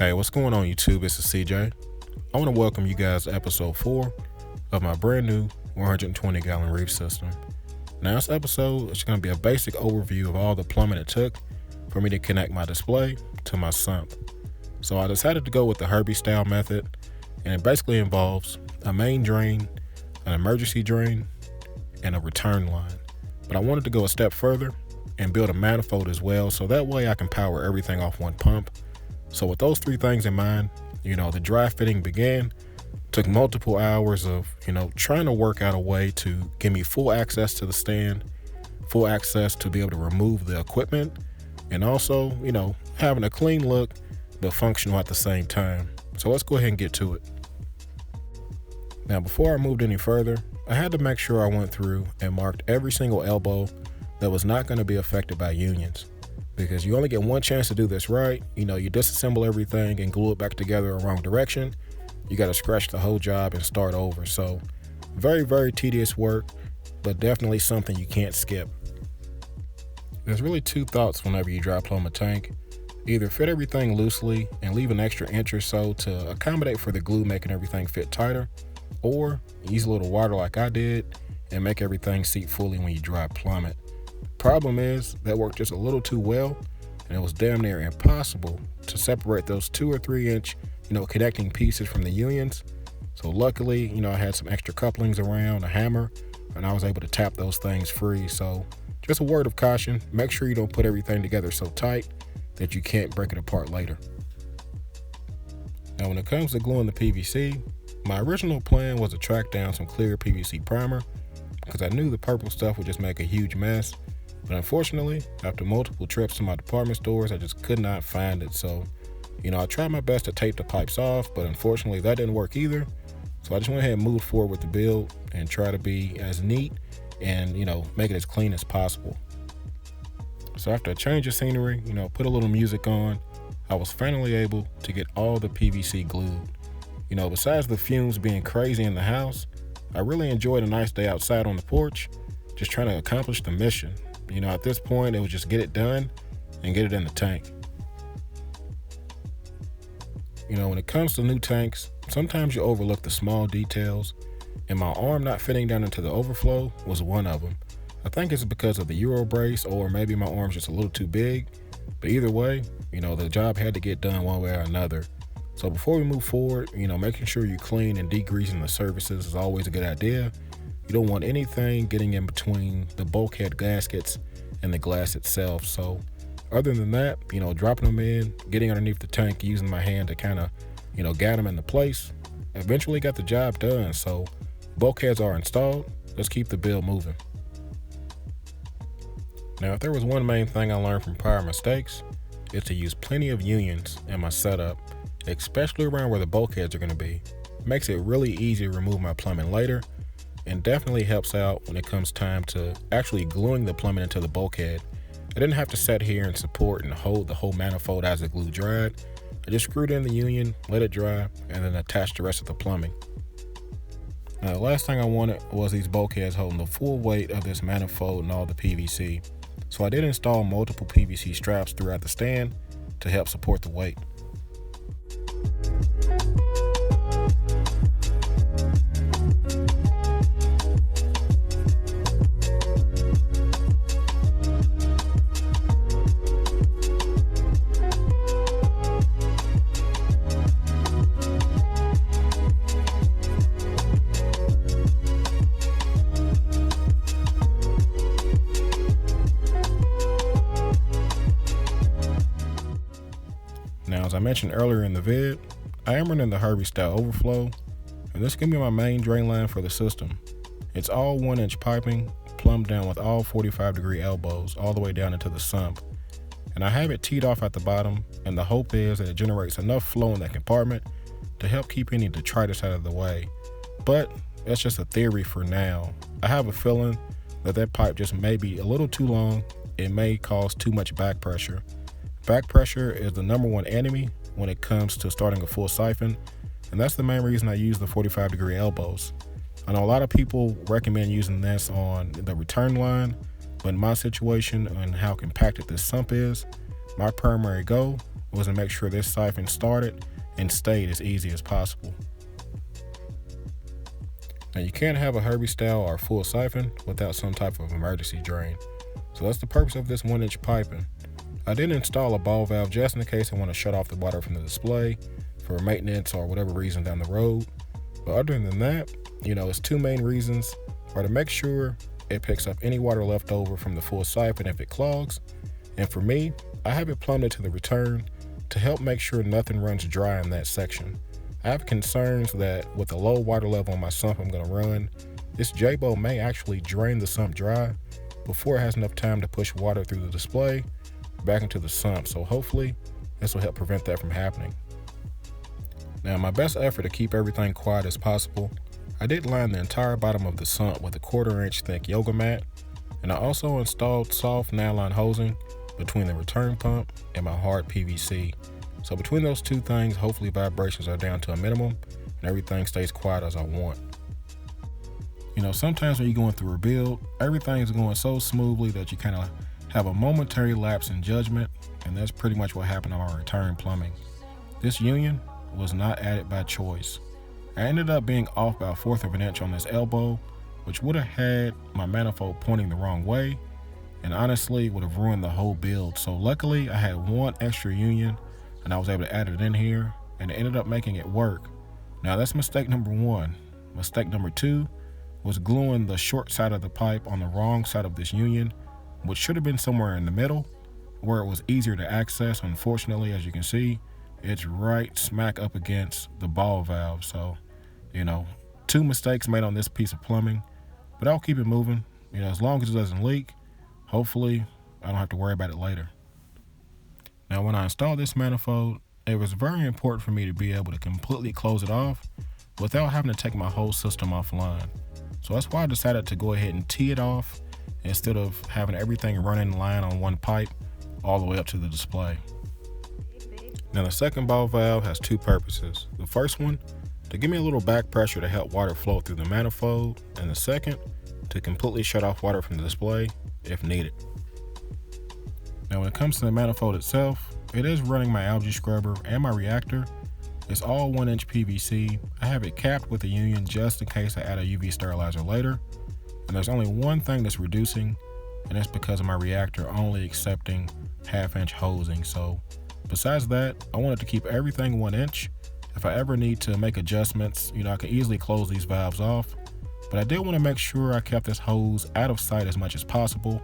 Hey, what's going on YouTube? It's the CJ. I want to welcome you guys to episode 4 of my brand new 120 gallon reef system. Now this episode is going to be a basic overview of all the plumbing it took for me to connect my display to my sump. So I decided to go with the Herbie style method, and it basically involves a main drain, an emergency drain, and a return line. But I wanted to go a step further and build a manifold as well, so that way I can power everything off one pump. So with those three things in mind, the dry fitting began. Took multiple hours of, trying to work out a way to give me full access to the stand, full access to be able to remove the equipment, and also, having a clean look, but functional at the same time. So let's go ahead and get to it. Now, before I moved any further, I had to make sure I went through and marked every single elbow that was not going to be affected by unions. Because you only get one chance to do this right. You disassemble everything and glue it back together in the wrong direction. You got to scratch the whole job and start over. So very, very tedious work, but definitely something you can't skip. There's really two thoughts whenever you dry plumb a tank. Either fit everything loosely and leave an extra inch or so to accommodate for the glue making everything fit tighter, or use a little water like I did and make everything seat fully when you dry plumb it. Problem is, that worked just a little too well, and it was damn near impossible to separate those 2 or 3 inch, connecting pieces from the unions. So luckily, I had some extra couplings around, a hammer, and I was able to tap those things free. So just a word of caution, make sure you don't put everything together so tight that you can't break it apart later. Now when it comes to gluing the PVC, my original plan was to track down some clear PVC primer because I knew the purple stuff would just make a huge mess. But unfortunately, after multiple trips to my department stores, I just could not find it. So, I tried my best to tape the pipes off, but unfortunately that didn't work either. So I just went ahead and moved forward with the build and try to be as neat and, make it as clean as possible. So after a change of scenery, put a little music on, I was finally able to get all the PVC glued. Besides the fumes being crazy in the house, I really enjoyed a nice day outside on the porch, just trying to accomplish the mission. At this point, it was just get it done and get it in the tank. When it comes to new tanks, sometimes you overlook the small details, and my arm not fitting down into the overflow was one of them. I think it's because of the Euro brace, or maybe my arm's just a little too big, but either way, the job had to get done one way or another. So before we move forward, making sure you clean and degreasing the surfaces is always a good idea. You don't want anything getting in between the bulkhead gaskets and the glass itself. So other than that, dropping them in, getting underneath the tank, using my hand to kind of, guide them into place, eventually got the job done. So bulkheads are installed. Let's keep the build moving. Now, if there was one main thing I learned from prior mistakes, it's to use plenty of unions in my setup, especially around where the bulkheads are going to be. It makes it really easy to remove my plumbing later, and definitely helps out when it comes time to actually gluing the plumbing into the bulkhead. I didn't have to sit here and support and hold the whole manifold as the glue dried. I just screwed in the union, let it dry, and then attached the rest of the plumbing. Now, the last thing I wanted was these bulkheads holding the full weight of this manifold and all the PVC. So I did install multiple PVC straps throughout the stand to help support the weight. Now, as I mentioned earlier in the vid, I am running the Herbie style overflow, and this can be my main drain line for the system. It's all 1 inch piping, plumbed down with all 45-degree elbows all the way down into the sump. And I have it teed off at the bottom, and the hope is that it generates enough flow in that compartment to help keep any detritus out of the way. But that's just a theory for now. I have a feeling that pipe just may be a little too long. It may cause too much back pressure. Back pressure is the number one enemy when it comes to starting a full siphon, and that's the main reason I use the 45-degree elbows. I know a lot of people recommend using this on the return line, but in my situation and how compacted this sump is, my primary goal was to make sure this siphon started and stayed as easy as possible. Now you can't have a Herbie style or full siphon without some type of emergency drain. So that's the purpose of this 1-inch piping. I did install a ball valve just in case I want to shut off the water from the display for maintenance or whatever reason down the road. But other than that, it's two main reasons are to make sure it picks up any water left over from the full siphon if it clogs. And for me, I have it plumbed to the return to help make sure nothing runs dry in that section. I have concerns that with the low water level on my sump I'm going to run, this Jebao may actually drain the sump dry before it has enough time to push water through the display back into the sump. So hopefully this will help prevent that from happening. Now, in my best effort to keep everything quiet as possible, I did line the entire bottom of the sump with a 1/4-inch thick yoga mat, and I also installed soft nylon hosing between the return pump and my hard PVC. So between those two things, hopefully vibrations are down to a minimum and everything stays quiet as I want. Sometimes when you're going through a build, everything is going so smoothly that you kind of have a momentary lapse in judgment, and that's pretty much what happened on our return plumbing. This union was not added by choice. I ended up being off by 1/4 of an inch on this elbow, which would have had my manifold pointing the wrong way, and honestly would have ruined the whole build. So luckily I had one extra union and I was able to add it in here, and it ended up making it work. Now that's mistake number 1. Mistake number 2 was gluing the short side of the pipe on the wrong side of this union, which should have been somewhere in the middle where it was easier to access. Unfortunately, as you can see, it's right smack up against the ball valve. So, 2 mistakes made on this piece of plumbing, but I'll keep it moving. As long as it doesn't leak, hopefully I don't have to worry about it later. Now, when I installed this manifold, it was very important for me to be able to completely close it off without having to take my whole system offline. So that's why I decided to go ahead and tee it off instead of having everything run in line on one pipe all the way up to the display. Now the second ball valve has 2 purposes. The first one, to give me a little back pressure to help water flow through the manifold, and the second, to completely shut off water from the display if needed. Now when it comes to the manifold itself, it is running my algae scrubber and my reactor. It's all 1-inch PVC. I have it capped with a union just in case I add a UV sterilizer later. And there's only one thing that's reducing, and that's because of my reactor only accepting 1/2-inch hosing. So besides that, I wanted to keep everything 1 inch. If I ever need to make adjustments, I can easily close these valves off. But I did want to make sure I kept this hose out of sight as much as possible.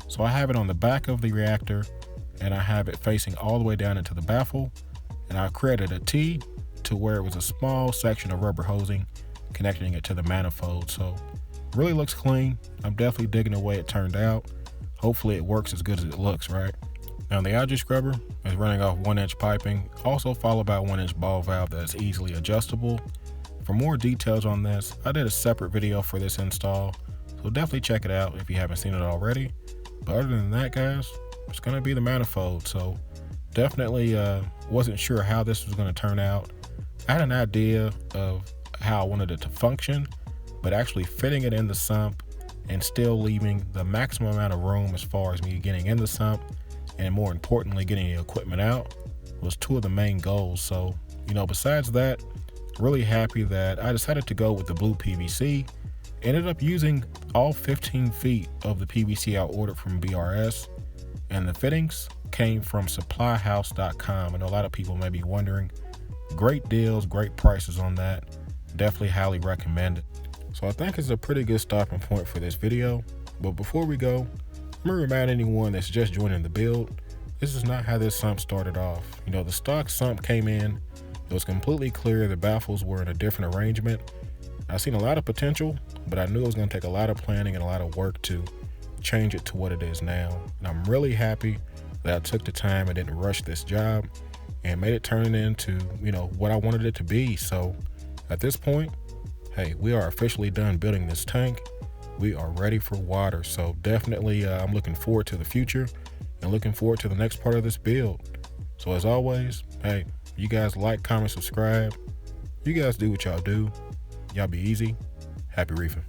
So I have it on the back of the reactor, and I have it facing all the way down into the baffle. And I created a T to where it was a small section of rubber hosing connecting it to the manifold. So it really looks clean. I'm definitely digging the way it turned out. Hopefully it works as good as it looks, right? Now the algae scrubber is running off 1-inch piping, also followed by a 1-inch ball valve that is easily adjustable. For more details on this, I did a separate video for this install, so definitely check it out if you haven't seen it already. But other than that, guys, it's going to be the manifold. So definitely wasn't sure how this was going to turn out. I had an idea of how I wanted it to function, but actually fitting it in the sump and still leaving the maximum amount of room as far as me getting in the sump and more importantly getting the equipment out was 2 of the main goals. So besides that, really happy that I decided to go with the blue PVC. Ended up using all 15 feet of the PVC I ordered from BRS, and the fittings came from supplyhouse.com. I know a lot of people may be wondering. Great deals, great prices on that. Definitely highly recommend it. So I think it's a pretty good stopping point for this video. But before we go, I'm gonna remind anyone that's just joining the build, this is not how this sump started off. The stock sump came in, it was completely clear, the baffles were in a different arrangement. I've seen a lot of potential, but I knew it was gonna take a lot of planning and a lot of work to change it to what it is now. And I'm really happy that I took the time and didn't rush this job and made it turn into, what I wanted it to be. So at this point, hey, we are officially done building this tank. We are ready for water. So definitely I'm looking forward to the future and looking forward to the next part of this build. So as always, hey, you guys like, comment, subscribe. You guys do what y'all do. Y'all be easy. Happy reefing.